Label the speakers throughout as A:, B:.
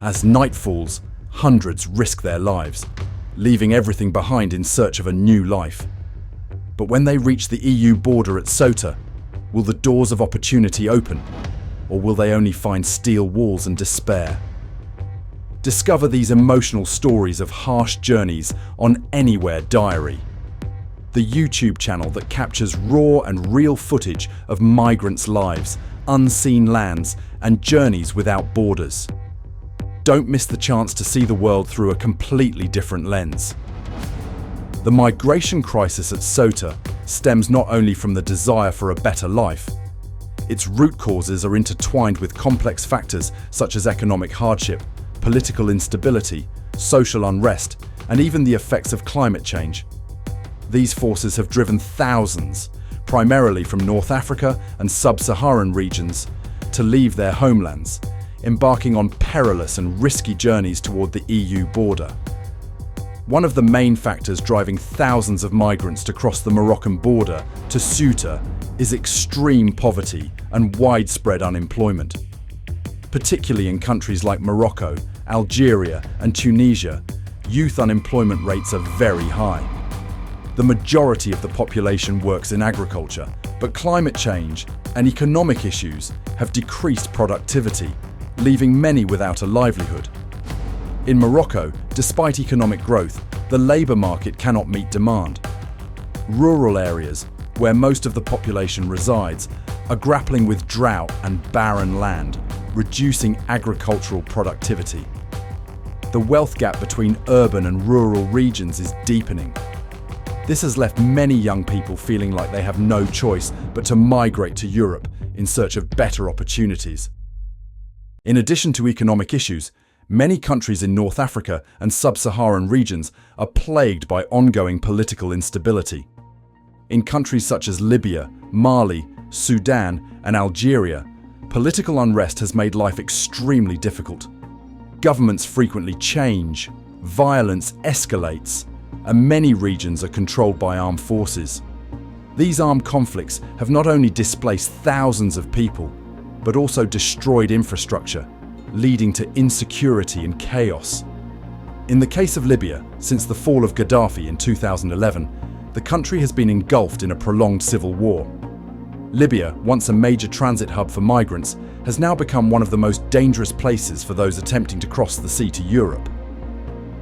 A: As night falls, hundreds risk their lives, leaving everything behind in search of a new life. But when they reach the EU border at Ceuta, will the doors of opportunity open, or will they only find steel walls and despair? Discover these emotional stories of harsh journeys on Anywhere Diary, the YouTube channel that captures raw and real footage of migrants' lives, unseen lands, and journeys without borders. Don't miss the chance to see the world through a completely different lens. The migration crisis at Ceuta stems not only from the desire for a better life. Its root causes are intertwined with complex factors such as economic hardship, political instability, social unrest, and even the effects of climate change. These forces have driven thousands, primarily from North Africa and sub-Saharan regions, to leave their homelands, embarking on perilous and risky journeys toward the EU border. One of the main factors driving thousands of migrants to cross the Moroccan border to Ceuta is extreme poverty and widespread unemployment. Particularly in countries like Morocco, Algeria, and Tunisia, youth unemployment rates are very high. The majority of the population works in agriculture, but climate change and economic issues have decreased productivity, leaving many without a livelihood. In Morocco, despite economic growth, the labour market cannot meet demand. Rural areas, where most of the population resides, are grappling with drought and barren land, reducing agricultural productivity. The wealth gap between urban and rural regions is deepening. This has left many young people feeling like they have no choice but to migrate to Europe in search of better opportunities. In addition to economic issues, many countries in North Africa and sub-Saharan regions are plagued by ongoing political instability. In countries such as Libya, Mali, Sudan, and Algeria, political unrest has made life extremely difficult. Governments frequently change, violence escalates, and many regions are controlled by armed forces. These armed conflicts have not only displaced thousands of people, but also destroyed infrastructure, leading to insecurity and chaos. In the case of Libya, since the fall of Gaddafi in 2011, the country has been engulfed in a prolonged civil war. Libya, once a major transit hub for migrants, has now become one of the most dangerous places for those attempting to cross the sea to Europe.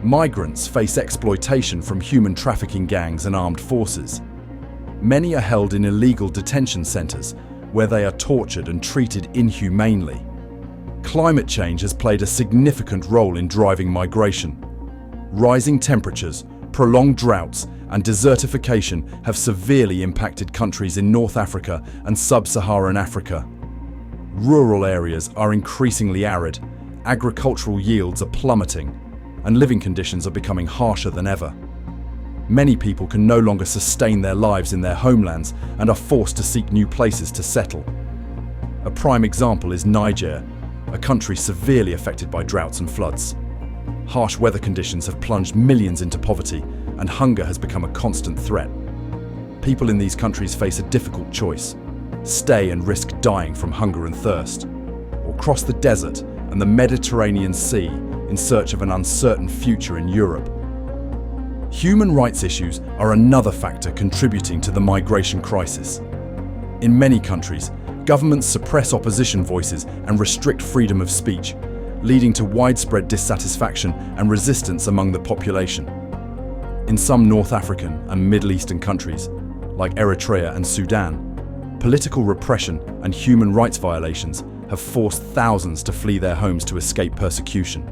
A: Migrants face exploitation from human trafficking gangs and armed forces. Many are held in illegal detention centres, where they are tortured and treated inhumanely. Climate change has played a significant role in driving migration. Rising temperatures, prolonged droughts, and desertification have severely impacted countries in North Africa and sub-Saharan Africa. Rural areas are increasingly arid, agricultural yields are plummeting, and living conditions are becoming harsher than ever. Many people can no longer sustain their lives in their homelands and are forced to seek new places to settle. A prime example is Niger, a country severely affected by droughts and floods. Harsh weather conditions have plunged millions into poverty, and hunger has become a constant threat. People in these countries face a difficult choice: stay and risk dying from hunger and thirst, or cross the desert and the Mediterranean Sea in search of an uncertain future in Europe. Human rights issues are another factor contributing to the migration crisis. In many countries, governments suppress opposition voices and restrict freedom of speech, leading to widespread dissatisfaction and resistance among the population. In some North African and Middle Eastern countries, like Eritrea and Sudan, political repression and human rights violations have forced thousands to flee their homes to escape persecution.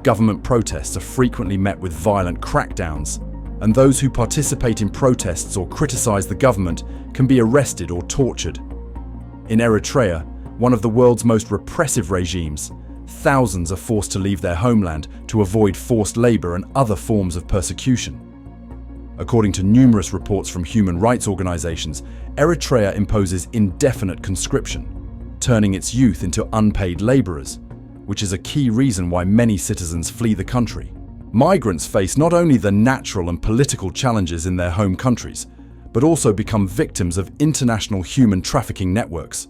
A: Government protests are frequently met with violent crackdowns, and those who participate in protests or criticize the government can be arrested or tortured. In Eritrea, one of the world's most repressive regimes, thousands are forced to leave their homeland to avoid forced labor and other forms of persecution. According to numerous reports from human rights organizations, Eritrea imposes indefinite conscription, turning its youth into unpaid laborers, which is a key reason why many citizens flee the country. Migrants face not only the natural and political challenges in their home countries, but also become victims of international human trafficking networks.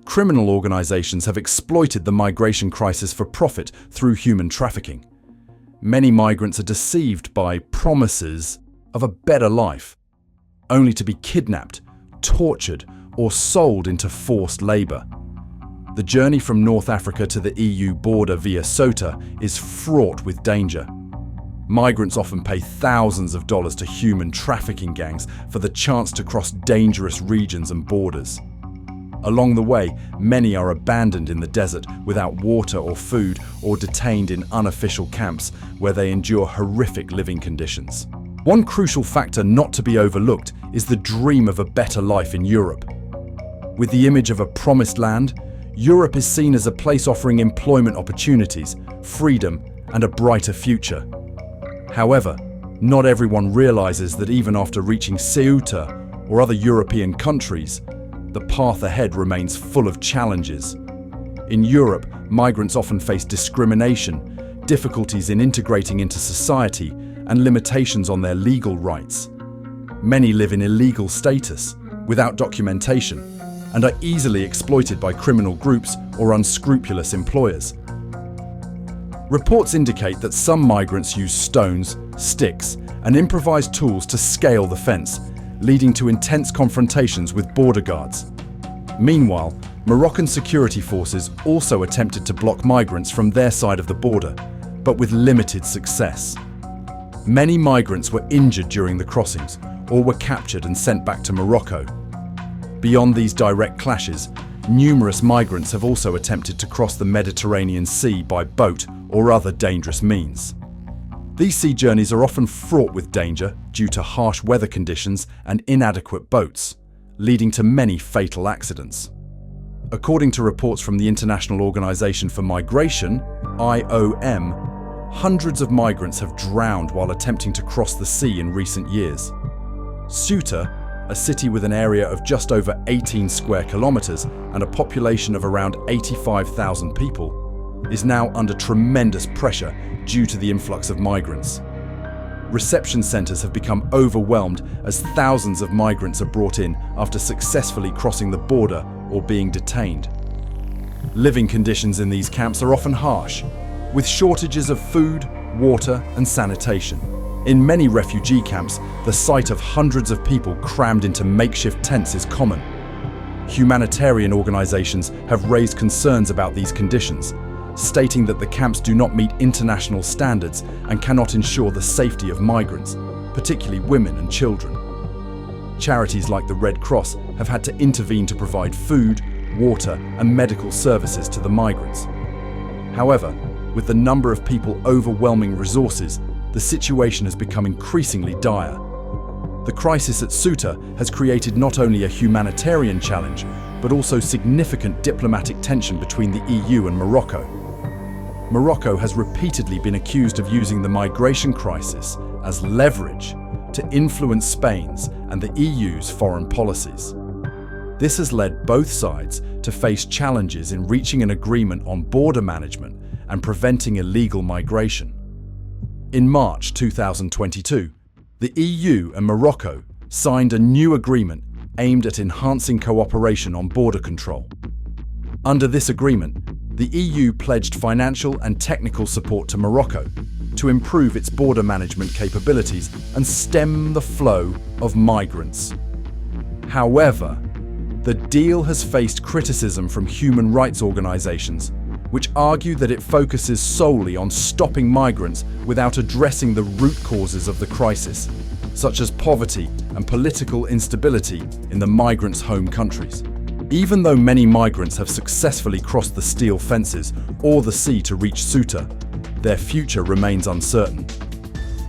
A: criminal organizations have exploited the migration crisis for profit through human trafficking. Many migrants are deceived by promises of a better life, only to be kidnapped, tortured, or sold into forced labor. The journey from North Africa to the EU border via Ceuta is fraught with danger. Migrants often pay thousands of dollars to human trafficking gangs for the chance to cross dangerous regions and borders. Along the way, many are abandoned in the desert without water or food, or detained in unofficial camps where they endure horrific living conditions. One crucial factor not to be overlooked is the dream of a better life in Europe. With the image of a promised land, Europe is seen as a place offering employment opportunities, freedom, and a brighter future. However, not everyone realizes that even after reaching Ceuta or other European countries, the path ahead remains full of challenges. In Europe, migrants often face discrimination, difficulties in integrating into society, and limitations on their legal rights. Many live in illegal status, without documentation, and are easily exploited by criminal groups or unscrupulous employers. Reports indicate that some migrants use stones, sticks, and improvised tools to scale the fence, leading to intense confrontations with border guards. Meanwhile, Moroccan security forces also attempted to block migrants from their side of the border, but with limited success. Many migrants were injured during the crossings, or were captured and sent back to Morocco. Beyond these direct clashes, numerous migrants have also attempted to cross the Mediterranean Sea by boat or other dangerous means. These sea journeys are often fraught with danger due to harsh weather conditions and inadequate boats, leading to many fatal accidents. According to reports from the International Organization for Migration, IOM, hundreds of migrants have drowned while attempting to cross the sea in recent years. Ceuta, a city with an area of just over 18 square kilometers and a population of around 85,000 people, is now under tremendous pressure due to the influx of migrants. Reception centers have become overwhelmed as thousands of migrants are brought in after successfully crossing the border or being detained. Living conditions in these camps are often harsh, with shortages of food, water, and sanitation. In many refugee camps, the sight of hundreds of people crammed into makeshift tents is common. Humanitarian organizations have raised concerns about these conditions, stating that the camps do not meet international standards and cannot ensure the safety of migrants, particularly women and children. Charities like the Red Cross have had to intervene to provide food, water, and medical services to the migrants. However, with the number of people overwhelming resources, the situation has become increasingly dire. The crisis at Ceuta has created not only a humanitarian challenge, but also significant diplomatic tension between the EU and Morocco. Morocco has repeatedly been accused of using the migration crisis as leverage to influence Spain's and the EU's foreign policies. This has led both sides to face challenges in reaching an agreement on border management and preventing illegal migration. In March 2022, the EU and Morocco signed a new agreement aimed at enhancing cooperation on border control. Under this agreement, the EU pledged financial and technical support to Morocco to improve its border management capabilities and stem the flow of migrants. However, the deal has faced criticism from human rights organizations, which argue that it focuses solely on stopping migrants without addressing the root causes of the crisis, such as poverty and political instability in the migrants' home countries. Even though many migrants have successfully crossed the steel fences or the sea to reach Ceuta, their future remains uncertain.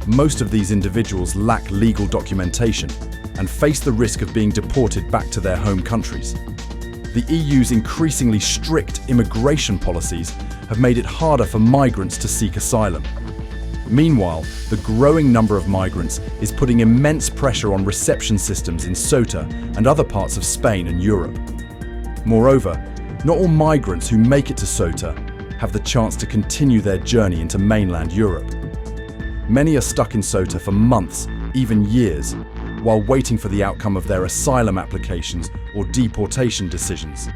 A: Most of these individuals lack legal documentation and face the risk of being deported back to their home countries. The EU's increasingly strict immigration policies have made it harder for migrants to seek asylum. Meanwhile, the growing number of migrants is putting immense pressure on reception systems in Ceuta and other parts of Spain and Europe. Moreover, not all migrants who make it to Ceuta have the chance to continue their journey into mainland Europe. Many are stuck in Ceuta for months, even years, while waiting for the outcome of their asylum applications or deportation decisions.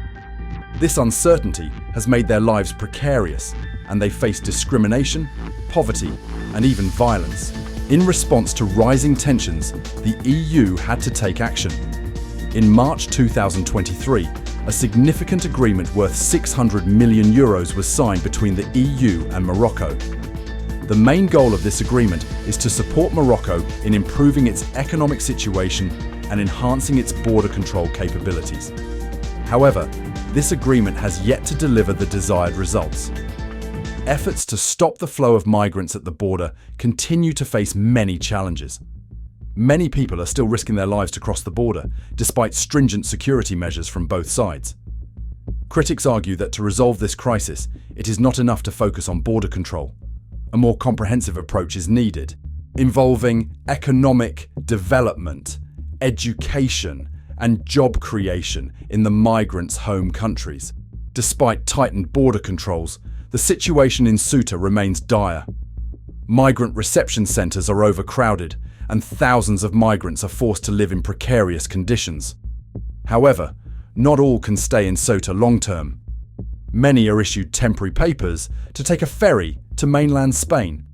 A: This uncertainty has made their lives precarious, and they face discrimination, poverty, and even violence. In response to rising tensions, the EU had to take action. In March 2023, a significant agreement worth €600 million was signed between the EU and Morocco. The main goal of this agreement is to support Morocco in improving its economic situation and enhancing its border control capabilities. However, this agreement has yet to deliver the desired results. Efforts to stop the flow of migrants at the border continue to face many challenges. Many people are still risking their lives to cross the border, despite stringent security measures from both sides. Critics argue that to resolve this crisis, it is not enough to focus on border control. A more comprehensive approach is needed, involving economic development, education, and job creation in the migrants' home countries. Despite tightened border controls, the situation in Ceuta remains dire. Migrant reception centres are overcrowded, and thousands of migrants are forced to live in precarious conditions. However, not all can stay in Ceuta long-term. Many are issued temporary papers to take a ferry to mainland Spain,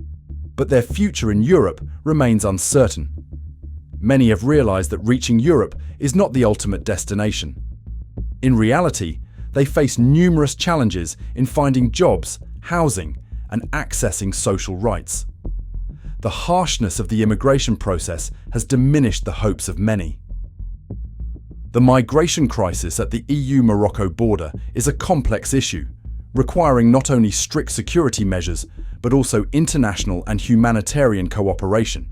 A: but their future in Europe remains uncertain. Many have realised that reaching Europe is not the ultimate destination. In reality, they face numerous challenges in finding jobs, housing, and accessing social rights. The harshness of the immigration process has diminished the hopes of many. The migration crisis at the EU-Morocco border is a complex issue, requiring not only strict security measures, but also international and humanitarian cooperation.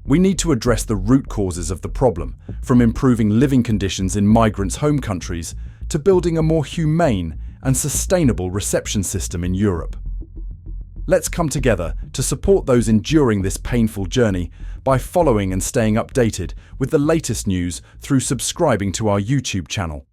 A: We need to address the root causes of the problem, from improving living conditions in migrants' home countries to building a more humane and sustainable reception system in Europe. Let's come together to support those enduring this painful journey by following and staying updated with the latest news through subscribing to our YouTube channel.